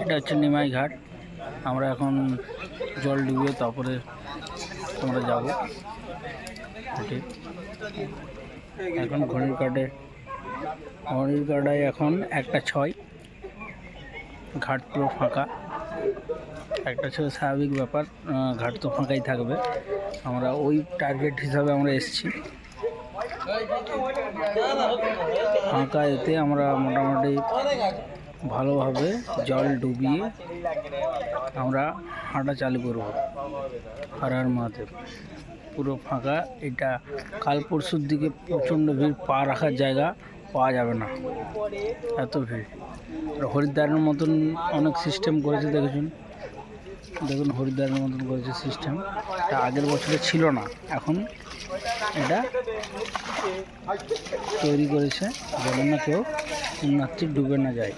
এটা হচ্ছে নিমাই ঘাট। আমরা এখন জল ডুবিয়ে তারপরে আমরা যাব। এখন ঘড়ির কাটায় এখন 1:06। ঘাট পুরো ফাঁকা। 1:06 স্বাভাবিক ব্যাপার, ঘাট তো ফাঁকাই থাকবে। আমরা ওই টার্গেট হিসাবে আমরা এসেছি। ফাঁকা এতে আমরা মোটামুটি ভালোভাবে জল ডুবিয়ে আমরা হাঁটা চালু করব। হর হর মহাদেব। পুরো ফাঁকা। এটা কাল পরশুর দিকে প্রচণ্ড ভিড়, পা রাখার জায়গা পাওয়া যাবে না, এত ভিড়। হরিদ্বারের মতন অনেক সিস্টেম করেছে, দেখুন হরিদ্বারের মতন করেছে সিস্টেম। এটা আগের বছরে ছিল না, এখন এটা তৈরি করেছে যেন না কেউ পুণ্যার্থী ডুবে না যায়।